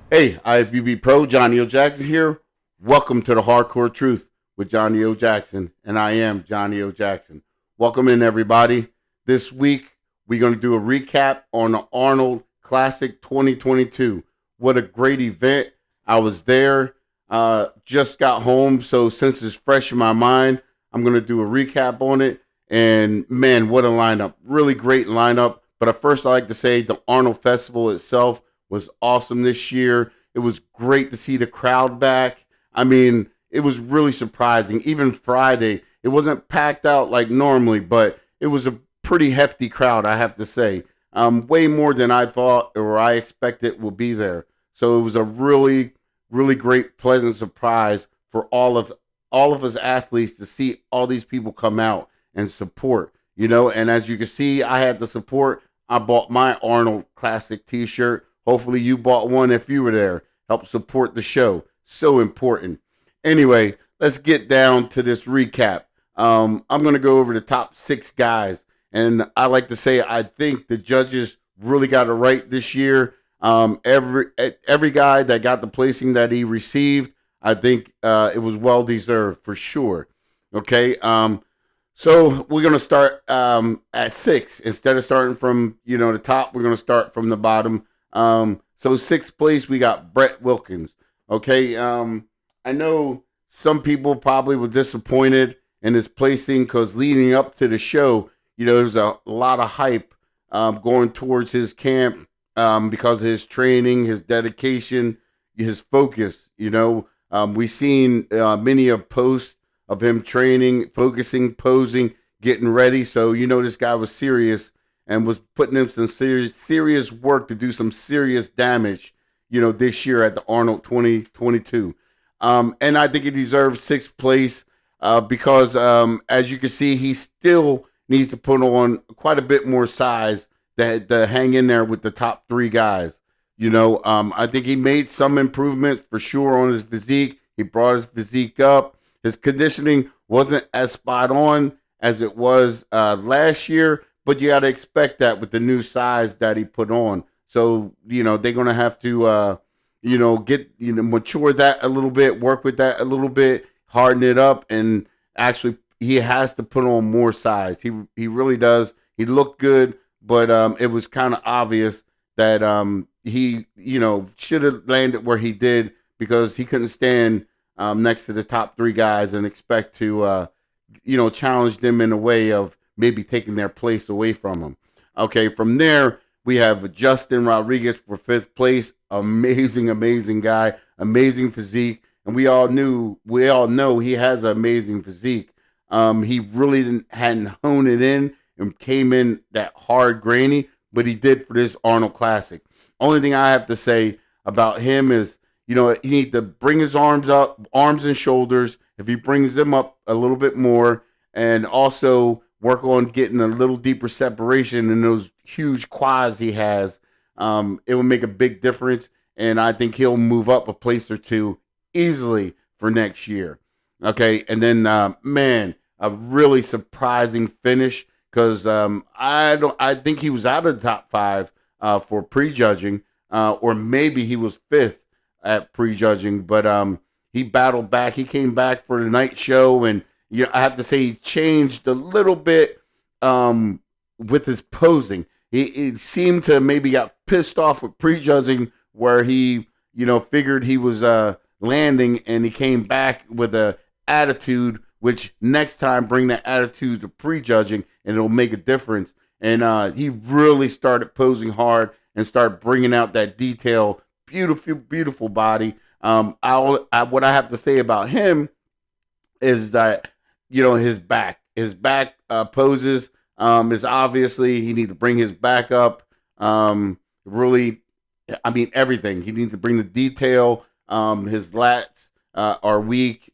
Hey, IFBB Pro, Johnnie O Jackson here. Welcome to the Hardcore Truth with Johnnie O Jackson, and I am Johnnie O Jackson. Welcome in, everybody. This week, we're going to do a recap on the Arnold Classic 2022. What a great event. I was there, just got home, so since it's fresh in my mind, I'm going to do a recap on it. And man, what a lineup. Really great lineup. But at first, I like to say the Arnold Festival itself was awesome this year. It was great to see the crowd back. I mean, it was really surprising. Even Friday, it wasn't packed out like normally, but it was a pretty hefty crowd, I have to say. Way more than I thought or I expected would be there. So it was a really, really great, pleasant surprise for all of us athletes to see all these people come out and support. And as you can see, I had the support. I bought my Arnold Classic T-shirt. Hopefully, you bought one if you were there. Help support the show. So important. Anyway, let's get down to this recap. I'm going to go over the top six guys. And I like to say I think the judges really got it right this year. Every guy that got the placing that he received, I think it was well deserved for sure. Okay. So we're gonna start at six instead of starting from the top. We're gonna start from the bottom. So sixth place we got Brett Wilkins. Okay, I know some people probably were disappointed in his placing because leading up to the show, there's a lot of hype going towards his camp because of his training, his dedication, his focus. We seen many a post of him training, focusing, posing, getting ready. So this guy was serious and was putting in some serious work to do some serious damage, this year at the Arnold 2022. And I think he deserves sixth place because, as you can see, he still needs to put on quite a bit more size to hang in there with the top three guys. I think he made some improvements for sure on his physique. He brought his physique up. His conditioning wasn't as spot on as it was last year, but you got to expect that with the new size that he put on. So they're gonna have to get mature that a little bit, work with that a little bit, harden it up, and actually he has to put on more size. He really does. He looked good, but it was kind of obvious that he should have landed where he did because he couldn't stand next to the top three guys and expect to challenge them in a way of maybe taking their place away from them. Okay, from there we have Justin Rodriguez for fifth place. Amazing, amazing guy, amazing physique, and we all know he has an amazing physique. He really hadn't honed it in and came in that hard, grainy, but he did for this Arnold Classic. Only thing I have to say about him is, he needs to bring his arms up, arms and shoulders. If he brings them up a little bit more, and also work on getting a little deeper separation in those huge quads he has, it will make a big difference. And I think he'll move up a place or two easily for next year. Okay, and then man, a really surprising finish because I think he was out of the top five for prejudging, or maybe he was fifth at prejudging, but he battled back. He came back for the night show, and I have to say he changed a little bit with his posing. He seemed to maybe got pissed off with prejudging, where he figured he was landing, and he came back with a attitude. Which next time bring that attitude to prejudging, and it'll make a difference. And he really started posing hard and started bringing out that detail. Beautiful, beautiful body. What I have to say about him is that his back poses is obviously he needs to bring his back up. Really, I mean everything. He needs to bring the detail. His lats are weak.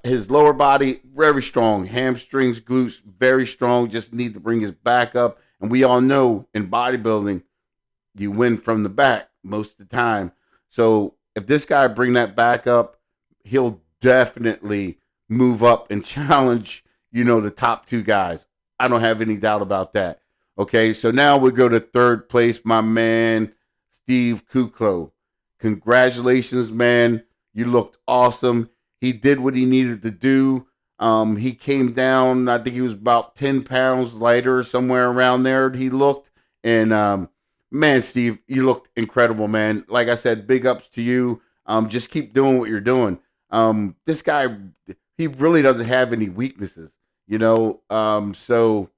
His lower body very strong, hamstrings, glutes very strong. Just need to bring his back up. And we all know in bodybuilding, you win from the back most of the time. So if this guy bring that back up, he'll definitely move up and challenge, the top two guys. I don't have any doubt about that. Okay, so now we go to third place, my man, Steve Kuclo. Congratulations, man. You looked awesome. He did what he needed to do. He came down, I think he was about 10 pounds lighter, somewhere around there, he looked. And man, Steve, you looked incredible, man. Like I said, big ups to you. Just keep doing what you're doing. This guy, he really doesn't have any weaknesses, you know. So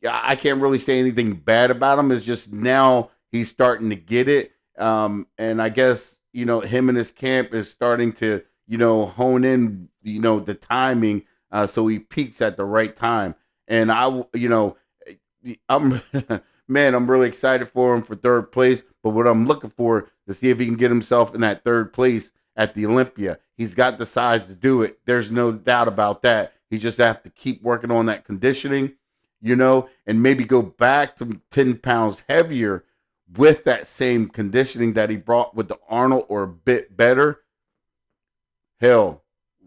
yeah, I can't really say anything bad about him. It's just now he's starting to get it. And I guess, you know, him and his camp is starting to, you know, hone in, you know, the timing, so he peaks at the right time. And you know, I'm, man, I'm really excited for him for third place. But what I'm looking for to see if he can get himself in that third place at the Olympia. He's got the size to do it. There's no doubt about that. He just have to keep working on that conditioning, you know, and maybe go back to 10 pounds heavier with that same conditioning that he brought with the Arnold, or a bit better. Hell,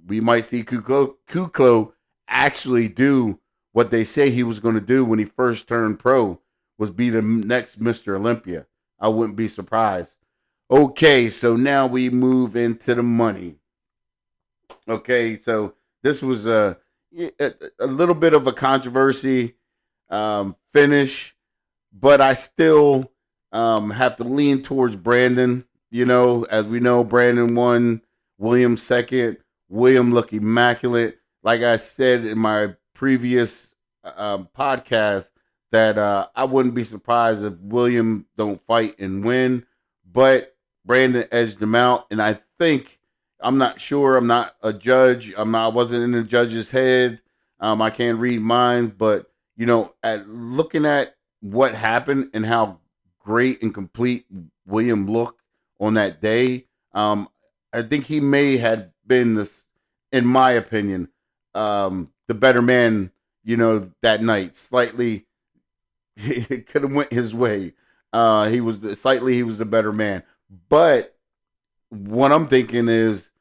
we might see Kuclo actually do what they say he was going to do when he first turned pro, was be the next Mr. Olympia. I wouldn't be surprised. Okay, so now we move into the money. Okay, so this was a little bit of a controversy finish, but I still have to lean towards Brandon. You know, as we know, Brandon won, William second. William looked immaculate. Like I said in my previous podcast, that I wouldn't be surprised if William don't fight and win, but Brandon edged him out. And I think, I'm not sure, I'm not a judge. I wasn't in the judge's head. I can't read minds, but you know, at looking at what happened and how great and complete William looked on that day, I think he may have been this, in my opinion, the better man. You know, that night, slightly, it could have went his way. He was the better man. But what I'm thinking is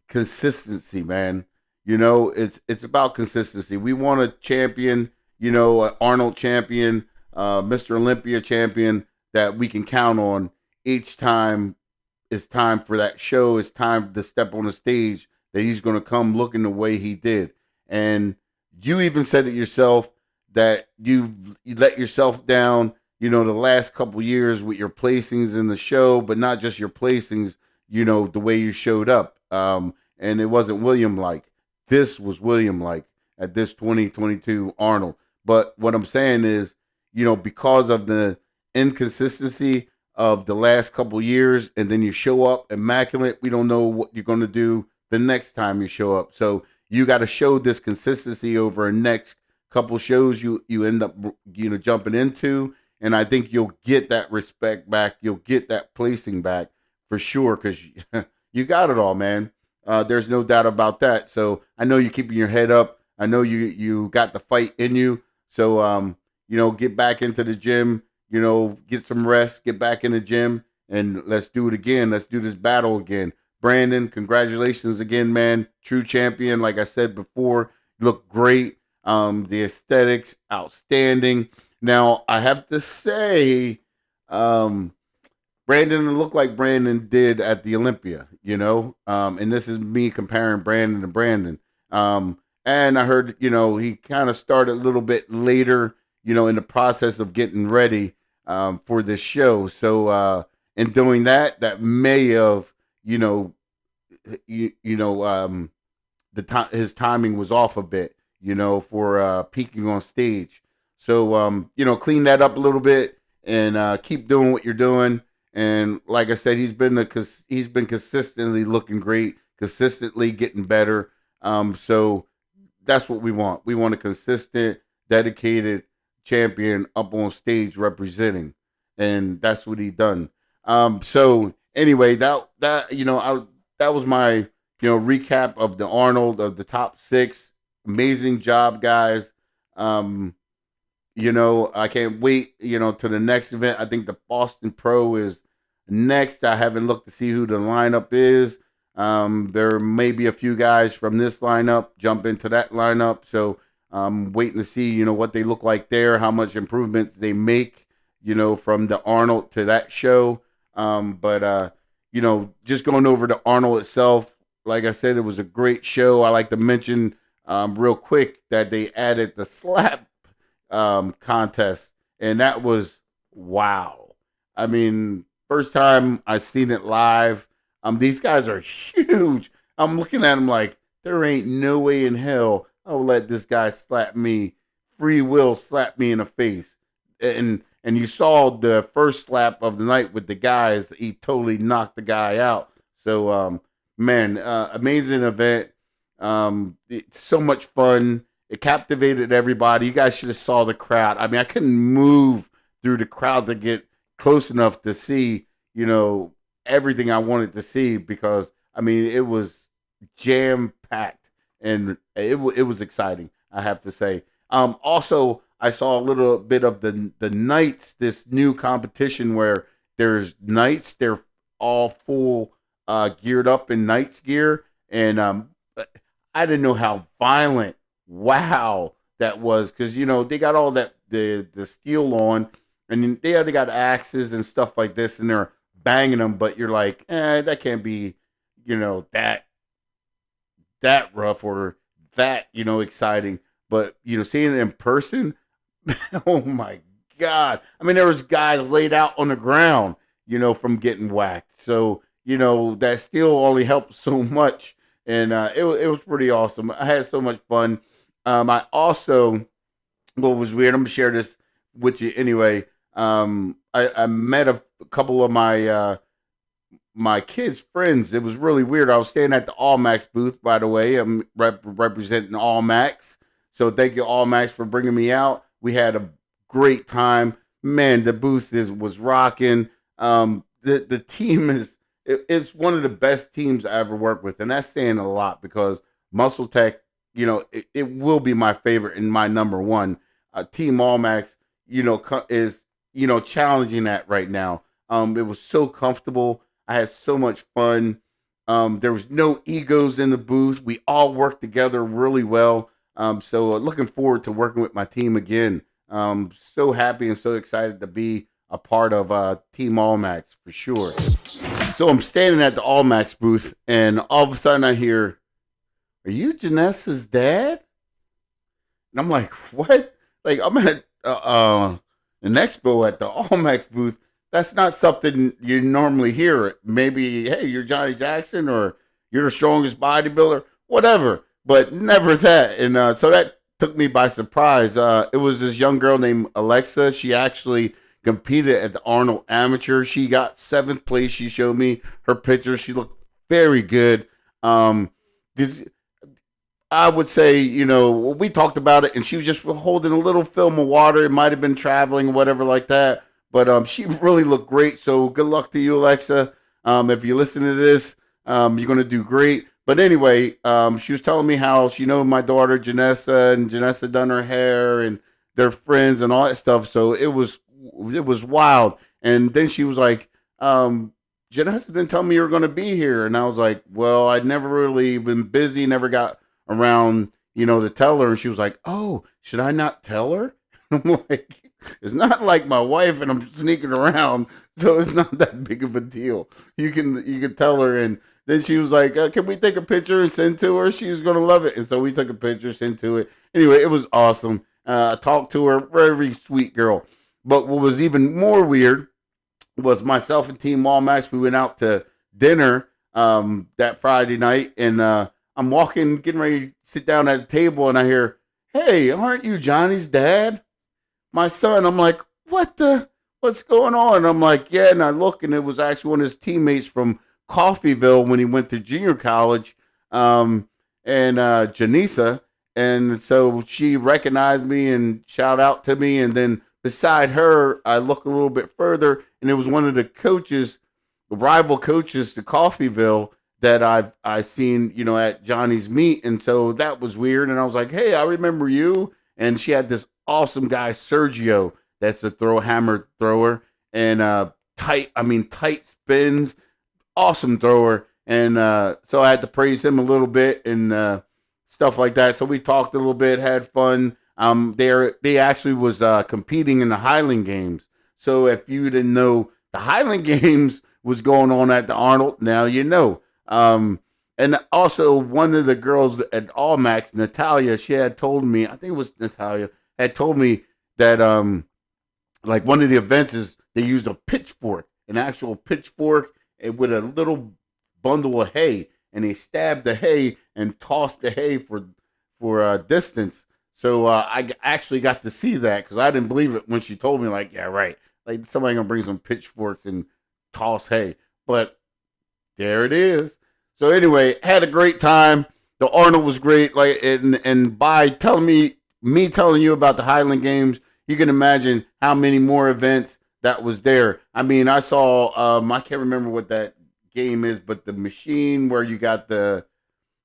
consistency, man. You know, it's about consistency. We want a champion, you know, an Arnold champion, Mr. Olympia champion that we can count on each time it's time for that show. It's time to step on the stage, that he's going to come looking the way he did. And you even said it yourself that you let yourself down, you know, the last couple years with your placings in the show, but not just your placings, you know, the way you showed up. And it wasn't William like. This was William like at this 2022 Arnold. But what I'm saying is, you know, because of the inconsistency of the last couple years, and then you show up immaculate, we don't know what you're going to do the next time you show up. So you got to show this consistency over the next couple shows you end up, you know, jumping into. And I think you'll get that respect back. You'll get that placing back for sure, because you got it all, man. There's no doubt about that. So I know you're keeping your head up. I know you got the fight in you. So, you know, get back into the gym, you know, get some rest, get back in the gym, and let's do it again. Let's do this battle again. Brandon, congratulations again, man. True champion. Like I said before, you look great. The aesthetics, outstanding. Now, I have to say, Brandon looked like Brandon did at the Olympia, you know, and this is me comparing Brandon to Brandon. And I heard, you know, he kind of started a little bit later, you know, in the process of getting ready for this show. So in doing that, that may have, you know, his timing was off a bit, you know, for peaking on stage. So you know, clean that up a little bit and keep doing what you're doing. And like I said, he's been consistently looking great, consistently getting better. So that's what we want. We want a consistent, dedicated champion up on stage representing, and that's what he done. So anyway, that you know, that was my, you know, recap of the Arnold, of the top 6. Amazing job, guys. You know, I can't wait, you know, to the next event. I think the Boston Pro is next. I haven't looked to see who the lineup is. There may be a few guys from this lineup jump into that lineup. So I'm waiting to see, you know, what they look like there, how much improvements they make, you know, from the Arnold to that show. But just going over to Arnold itself, like I said, it was a great show. I like to mention real quick that they added the slap contest, and that was wow. I mean, first time I seen it live. These guys are huge. I'm looking at them like there ain't no way in hell I'll let this guy slap me, free will slap me in the face. And you saw the first slap of the night with the guys. He totally knocked the guy out. So man, amazing event. It's so much fun. It captivated everybody. You guys should have saw the crowd. I mean, I couldn't move through the crowd to get close enough to see, everything I wanted to see because I mean it was jam packed and it was exciting. I have to say. Also, I saw a little bit of the Knights, this new competition where there's Knights. They're all full geared up in Knights gear, and I didn't know how violent. Wow, that was because they got all that the steel on, and they got axes and stuff like this, and they're banging them. But you're like, that can't be, that rough or that exciting. But seeing it in person, oh my God! I mean, there was guys laid out on the ground, from getting whacked. So that still only helped so much, and it was pretty awesome. I had so much fun. I also, what was weird, I'm gonna share this with you anyway. I met a couple of my kids' friends. It was really weird. I was staying at the All Max booth, by the way. I'm representing All Max. So thank you, All Max, for bringing me out. We had a great time. Man, the booth was rocking. The team it's one of the best teams I ever worked with, and that's saying a lot because Muscle Tech, it will be my favorite and my number one. Team All Max, is challenging that right now. It was so comfortable. I had so much fun. There was no egos in the booth. We all worked together really well. So looking forward to working with my team again. So happy and so excited to be a part of Team All Max for sure. So I'm standing at the All Max booth, and all of a sudden I hear, "Are you Janessa's dad?" And I'm like, "What?" Like I'm at an expo at the All Max booth. That's not something you normally hear. Maybe, hey, you're Johnny Jackson, or you're the strongest bodybuilder, whatever. But never that. And so that took me by surprise. It was this young girl named Alexa. She actually competed at the Arnold Amateur. She got 7th place. She showed me her picture. She looked very good. I would say, we talked about it, and she was just holding a little film of water. It might have been traveling or whatever like that. But she really looked great. So good luck to you, Alexa. If you listen to this, you're going to do great. But anyway, she was telling me how she knows my daughter, Janessa, and Janessa done her hair, and they're friends and all that stuff. So it was wild. And then she was like, Janessa didn't tell me you were going to be here. And I was like, well, I'd never really been busy, never got around, to tell her. And she was like, oh, should I not tell her? I'm like, it's not like my wife and I'm sneaking around, so it's not that big of a deal. You can tell her. And then she was like, can we take a picture and send to her? She's going to love it. And so we took a picture, sent to it. Anyway, it was awesome. I talked to her, very sweet girl. But what was even more weird was myself and Team All Max. We went out to dinner that Friday night, and I'm walking, getting ready to sit down at the table, and I hear, hey, aren't you Johnny's dad? My son. I'm like, what's going on? And I'm like, yeah. And I look, and it was actually one of his teammates from Coffeyville when he went to junior college, and Janessa. And so she recognized me and shout out to me. And then beside her, I look a little bit further, and it was one of the coaches, the rival coaches to Coffeyville that I seen, at Johnny's meet. And so that was weird. And I was like, hey, I remember you. And she had this awesome guy, Sergio, that's the hammer thrower, and tight spins, awesome thrower. And so I had to praise him a little bit and stuff like that. So we talked a little bit, had fun. They actually was competing in the Highland Games. So if you didn't know, the Highland Games was going on at the Arnold, now you know. And also, one of the girls at Allmax, Natalia, she had told me, I think it was Natalia, had told me that like one of the events is they used a pitchfork, an actual pitchfork, with a little bundle of hay, and they stabbed the hay and tossed the hay for distance. So I actually got to see that because I didn't believe it when she told me, like, yeah, right, like somebody gonna bring some pitchforks and toss hay, but there it is. So anyway, had a great time. The Arnold was great. Like, and by telling me telling you about the Highland Games, you can imagine how many more events that was there. I mean, I saw I can't remember what that game is, but the machine where you got the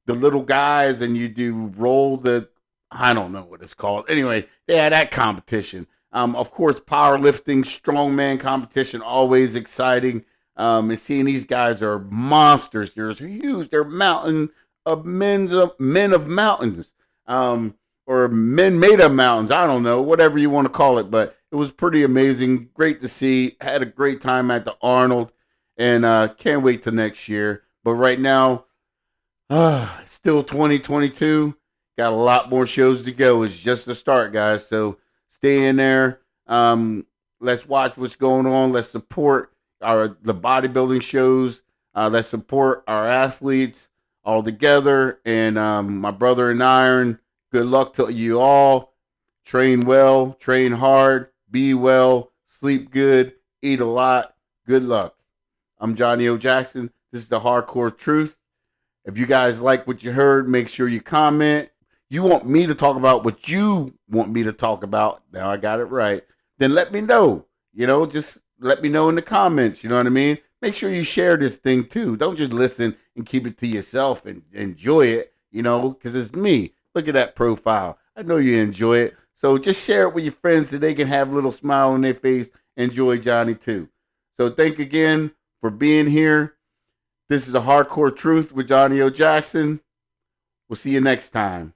little guys and you do roll the, I don't know what it's called. Anyway, they had that competition. Of course, powerlifting, strongman competition, always exciting. And seeing these guys are monsters. They're huge. They're men of mountains, or men made of mountains. I don't know, whatever you want to call it. But it was pretty amazing. Great to see. Had a great time at the Arnold, and can't wait till next year. But right now, still 2022. Got a lot more shows to go. It's just the start, guys. So stay in there. Let's watch what's going on. Let's support the bodybuilding shows. Let's support our athletes all together. And my brother in iron, good luck to you all. Train well, train hard, be well, sleep good, eat a lot. Good luck. I'm Johnnie O. Jackson. This is the Hardcore Truth. If you guys like what you heard, make sure you comment. You want me to talk about what you want me to talk about. Now I got it right. Then let me know. Just let me know in the comments. You know what I mean? Make sure you share this thing too. Don't just listen and keep it to yourself and enjoy it, because it's me. Look at that profile. I know you enjoy it. So just share it with your friends so they can have a little smile on their face. Enjoy Johnny too. So thank you again for being here. This is the Hardcore Truth with Johnnie O. Jackson. We'll see you next time.